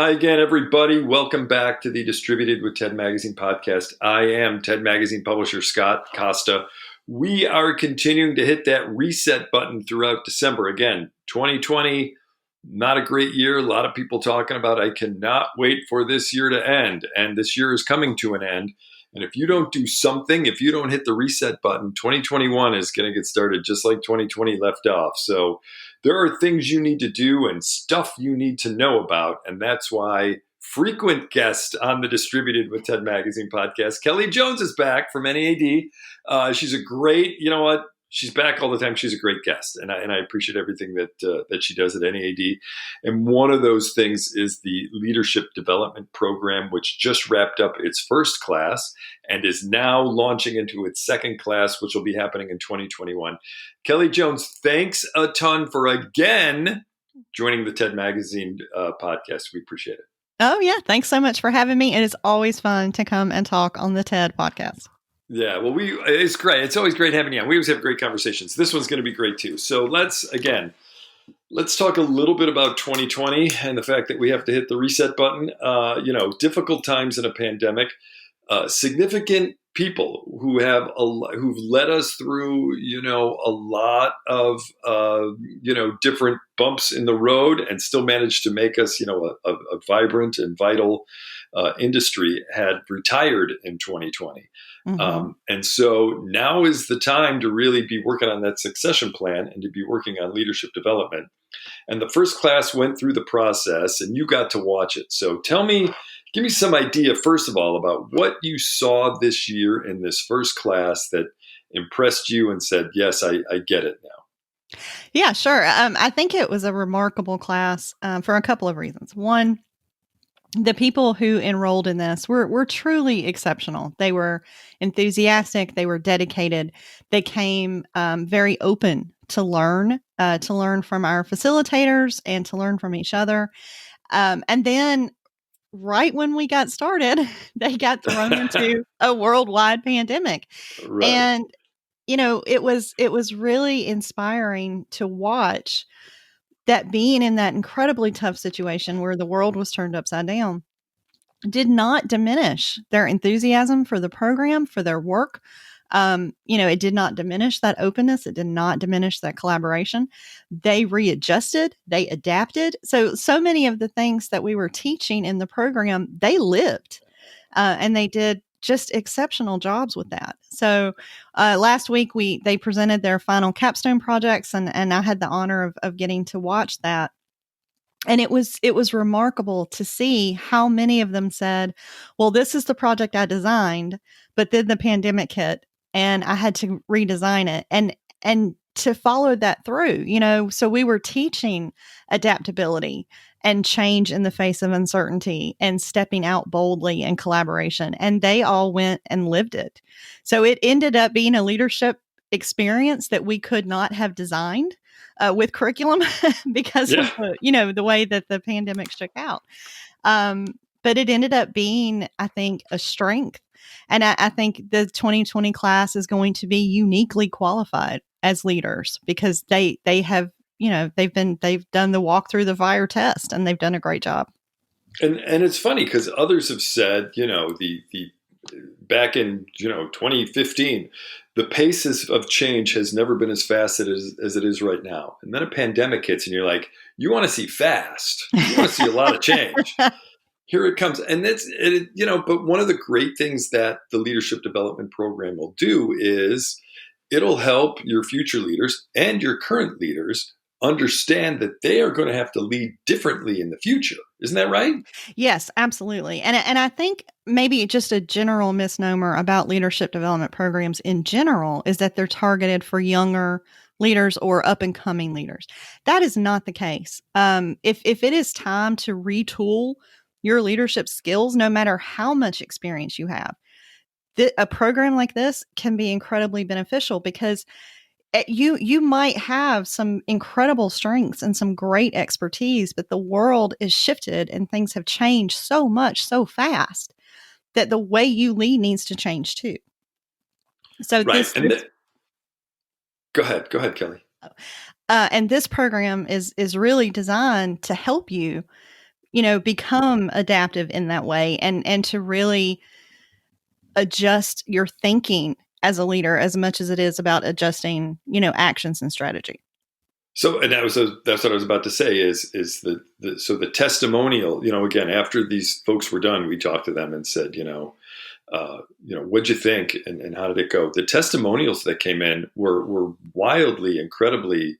Hi again, everybody. Welcome back to the Distributed with Ted Magazine podcast. I am Ted Magazine publisher Scott Costa. We are continuing to hit that reset button throughout December. Again, 2020, not a great year. A lot of people talking about, I cannot wait for this year to end. And this year is coming to an end. And if you don't do something, if you don't hit the reset button, 2021 is going to get started just like 2020 left off. So there are things you need to do and stuff you need to know about. And that's why frequent guest on the Distributed with Ted Magazine podcast, Kelly Jones, is back from NAED. She's a great, you know what? She's back all the time. She's a great guest, and I appreciate everything that she does at NAED. And one of those things is the Leadership Development Program, which just wrapped up its first class and is now launching into its second class, which will be happening in 2021. Kelly Jones, thanks a ton for again joining the TED Magazine podcast. We appreciate it. Oh, yeah. Thanks so much for having me. It is always fun to come and talk on the TED podcast. Yeah, well, it's great. It's always great having you on. We always have great conversations. This one's going to be great too. So let's talk a little bit about 2020 and the fact that we have to hit the reset button. Difficult times in a pandemic, significant people who've led us through, a lot of, different bumps in the road and still managed to make us, a vibrant and vital industry had retired in 2020. Mm-hmm. And so now is the time to really be working on that succession plan and to be working on leadership development. And the first class went through the process and you got to watch it. So give me some idea, first of all, about what you saw this year in this first class that impressed you and said, yes, I get it now. Yeah, sure. I think it was a remarkable class for a couple of reasons. One, the people who enrolled in this were truly exceptional. They were enthusiastic. They were dedicated. They came very open to learn from our facilitators and to learn from each other. And then right when we got started, they got thrown into a worldwide pandemic. Right. And, it was really inspiring to watch that being in that incredibly tough situation where the world was turned upside down did not diminish their enthusiasm for the program, for their work. It did not diminish that openness. It did not diminish that collaboration. They readjusted, they adapted. So many of the things that we were teaching in the program, they lived, and they did just exceptional jobs with that. So last week they presented their final capstone projects, and I had the honor of getting to watch that. And it was remarkable to see how many of them said, well, this is the project I designed, but then the pandemic hit and I had to redesign it. And to follow that through, so we were teaching adaptability and change in the face of uncertainty and stepping out boldly in collaboration. And they all went and lived it. So it ended up being a leadership experience that we could not have designed with curriculum because of the way that the pandemic shook out. But it ended up being, I think, a strength. And I think the 2020 class is going to be uniquely qualified as leaders because they have, they've done the walk through the fire test and they've done a great job. And it's funny because others have said, the back in 2015, the pace of change has never been as fast as it is right now. And then a pandemic hits and you're like, you want to see fast. You want to see a lot of change. Here it comes. And but one of the great things that the Leadership Development Program will do is it'll help your future leaders and your current leaders understand that they are going to have to lead differently in the future. Isn't that right? Yes, absolutely. And I think maybe just a general misnomer about leadership development programs in general is that they're targeted for younger leaders or up and coming leaders. That is not the case. If it is time to retool your leadership skills, no matter how much experience you have, a program like this can be incredibly beneficial because you might have some incredible strengths and some great expertise, but the world is shifted and things have changed so much so fast that the way you lead needs to change too. So right. Go ahead, Kelly. And this program is really designed to help you become adaptive in that way, and to really adjust your thinking as a leader as much as it is about adjusting, actions and strategy. So, and that's what I was about to say is the testimonial. Again, after these folks were done, we talked to them and said, what'd you think, and how did it go? The testimonials that came in were wildly, incredibly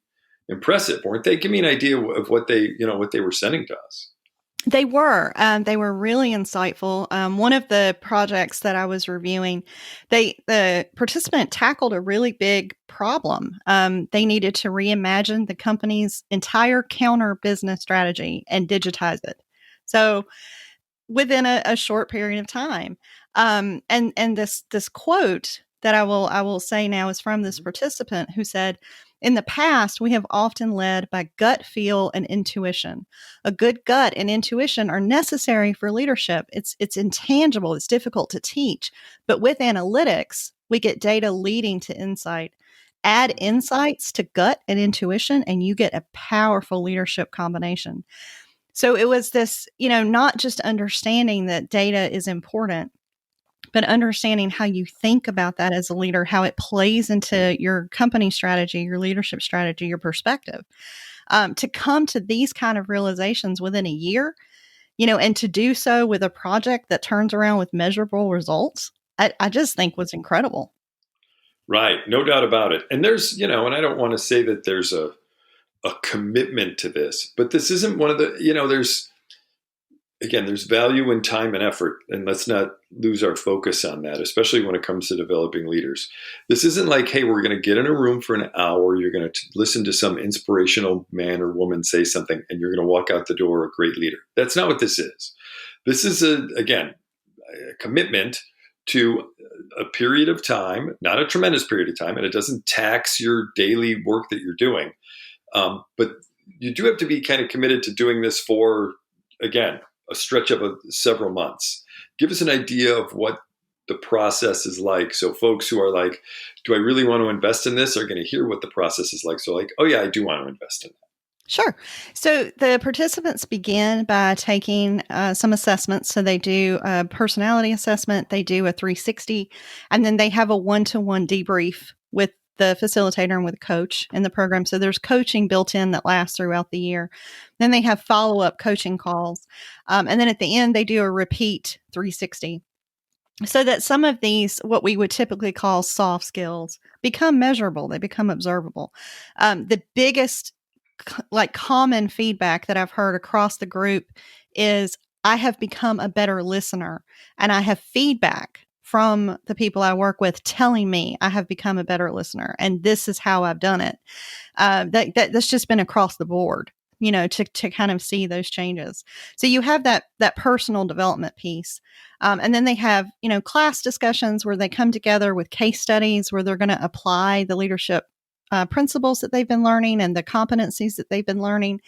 impressive, weren't they? Give me an idea of what they were sending to us. They were. They were really insightful. One of the projects that I was reviewing, the participant tackled a really big problem. They needed to reimagine the company's entire counter business strategy and digitize it. So within a short period of time, and this quote that I will say now is from this participant who said, "In the past, we have often led by gut feel and intuition. A good gut and intuition are necessary for leadership. It's intangible, it's difficult to teach. But with analytics, we get data leading to insight. Add insights to gut and intuition, and you get a powerful leadership combination." So it was this, not just understanding that data is important, but understanding how you think about that as a leader, how it plays into your company strategy, your leadership strategy, your perspective. To come to these kind of realizations within a year, and to do so with a project that turns around with measurable results, I just think was incredible. Right, no doubt about it. And there's, and I don't want to say that there's a commitment to this, but this isn't one of the, there's value in time and effort, and let's not lose our focus on that, especially when it comes to developing leaders. This isn't like, hey, we're going to get in a room for an hour, you're going to listen to some inspirational man or woman say something, and you're going to walk out the door a great leader. That's not what this is. This is, a commitment to a period of time, not a tremendous period of time, and it doesn't tax your daily work that you're doing. But you do have to be kind of committed to doing this for, again, a stretch of several months. Give us an idea of what the process is like. So folks who are like, do I really want to invest in this, are going to hear what the process is like. So like, oh yeah, I do want to invest in that. Sure. So the participants begin by taking some assessments. So they do a personality assessment, they do a 360, and then they have a one-to-one debrief with the facilitator and with a coach in the program. So there's coaching built in that lasts throughout the year. Then they have follow-up coaching calls. And then at the end, they do a repeat 360. So that some of these, what we would typically call soft skills, become measurable, they become observable. The biggest common feedback that I've heard across the group is, I have become a better listener, and I have feedback from the people I work with telling me I have become a better listener, and this is how I've done it. That's just been across the board, to kind of see those changes. So you have that personal development piece. And then they have, class discussions where they come together with case studies where they're going to apply the leadership principles that they've been learning and the competencies that they've been learning.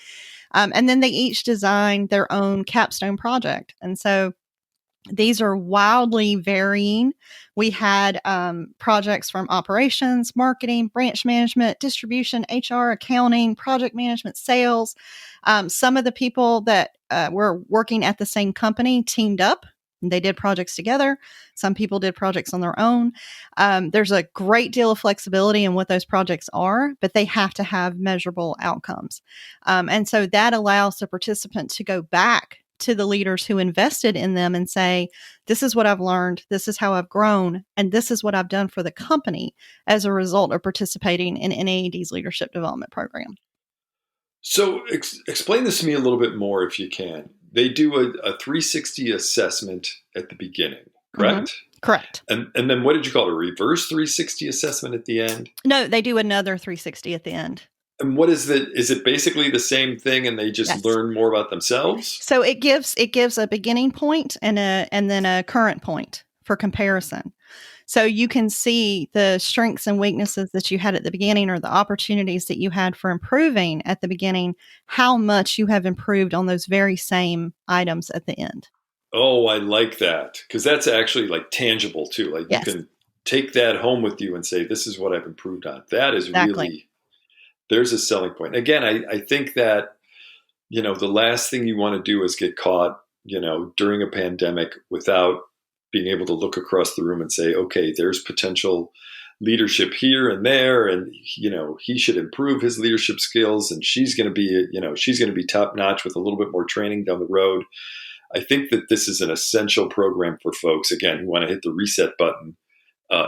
And then they each design their own capstone project. And so these are wildly varying. We had projects from operations, marketing, branch management, distribution, HR, accounting, project management, sales. Some of the people that were working at the same company teamed up. They did projects together. Some people did projects on their own. There's a great deal of flexibility in what those projects are, but they have to have measurable outcomes. And so that allows the participant to go back to the leaders who invested in them and say, this is what I've learned, this is how I've grown, and this is what I've done for the company as a result of participating in NAED's leadership development program. So explain this to me a little bit more if you can. They do a 360 assessment at the beginning, correct? Mm-hmm. Correct. And then what did you call it? A reverse 360 assessment at the end? No, they do another 360 at the end. And what is it basically the same thing and they just learn more about themselves? So it gives a beginning point and then a current point for comparison. So you can see the strengths and weaknesses that you had at the beginning, or the opportunities that you had for improving at the beginning, how much you have improved on those very same items at the end. Oh, I like that, because that's actually like tangible too. Like you can take that home with you and say, this is what I've improved on. That is really, there's a selling point. Again, I think that, the last thing you want to do is get caught, during a pandemic without being able to look across the room and say, okay, there's potential leadership here and there, and he should improve his leadership skills, and she's going to be top notch with a little bit more training down the road. I think that this is an essential program for folks, again, who want to hit the reset button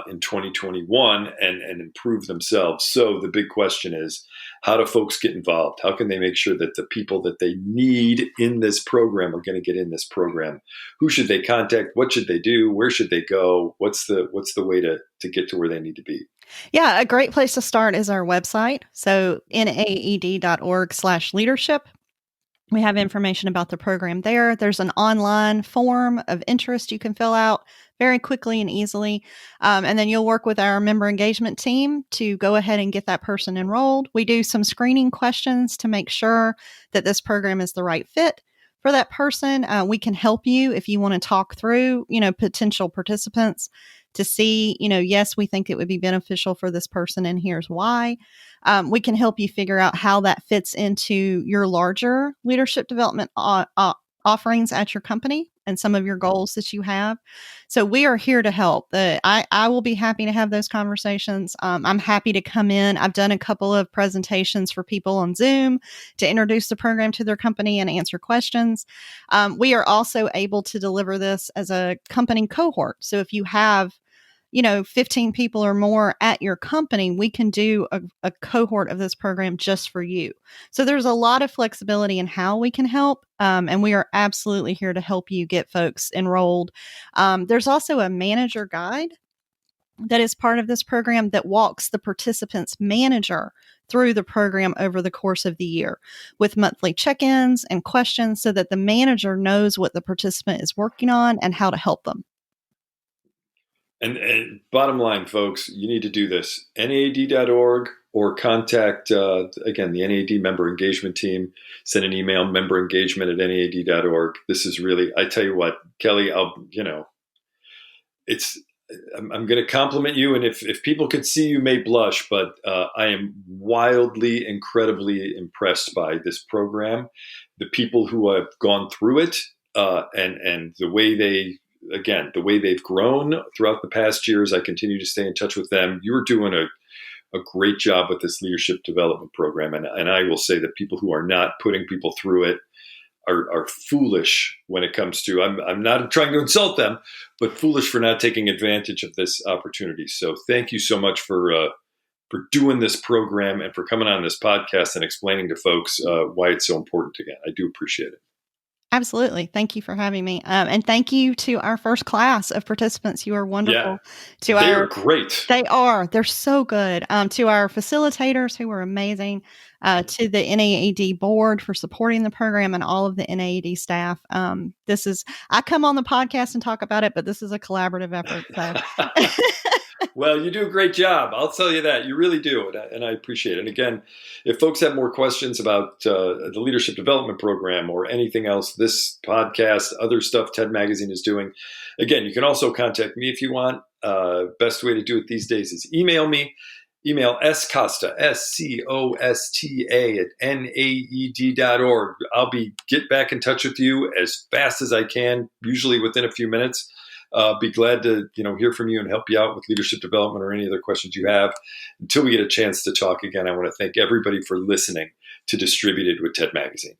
in 2021 and improve themselves. So the big question is, how do folks get involved? How can they make sure that the people that they need in this program are going to get in this program? Who should they contact? What should they do? Where should they go? What's the way to get to where they need to be? Yeah, a great place to start is our website. So naed.org/leadership. We have information about the program there. There's an online form of interest you can fill out very quickly and easily. And then you'll work with our member engagement team to go ahead and get that person enrolled. We do some screening questions to make sure that this program is the right fit for that person. We can help you if you want to talk through, potential participants to see, yes, we think it would be beneficial for this person, and here's why. We can help you figure out how that fits into your larger leadership development offerings at your company and some of your goals that you have. So we are here to help. I will be happy to have those conversations. I'm happy to come in. I've done a couple of presentations for people on Zoom to introduce the program to their company and answer questions. We are also able to deliver this as a company cohort. So if you have 15 people or more at your company, we can do a cohort of this program just for you. So there's a lot of flexibility in how we can help. And we are absolutely here to help you get folks enrolled. There's also a manager guide that is part of this program that walks the participant's manager through the program over the course of the year with monthly check-ins and questions so that the manager knows what the participant is working on and how to help them. And bottom line, folks, you need to do this. NAED.org or contact, again, the NAED member engagement team. Send an email, memberengagement@NAED.org. This is really, I tell you what, Kelly, I'm going to compliment you. And if people could see you may blush, but I am wildly, incredibly impressed by this program. The people who have gone through it and the way they've grown throughout the past years. I continue to stay in touch with them. You're doing a great job with this leadership development program. And I will say that people who are not putting people through it are foolish when it comes to, I'm not trying to insult them, but foolish for not taking advantage of this opportunity. So thank you so much for doing this program and for coming on this podcast and explaining to folks why it's so important again. I do appreciate it. Absolutely. Thank you for having me. And thank you to our first class of participants. You are wonderful. Yeah, they are great. They are. They're so good. To our facilitators who were amazing, to the NAED board for supporting the program and all of the NAED staff. I come on the podcast and talk about it, but this is a collaborative effort. So. Well, you do a great job. I'll tell you that. You really do. And I appreciate it. And again, if folks have more questions about the leadership development program or anything else, this podcast, other stuff TED Magazine is doing, again, you can also contact me if you want. Best way to do it these days is email me. Email scosta, SCOSTA @NAED.org. I'll get back in touch with you as fast as I can, usually within a few minutes. Be glad to hear from you and help you out with leadership development or any other questions you have. Until we get a chance to talk again, I want to thank everybody for listening to Distributed with TED Magazine.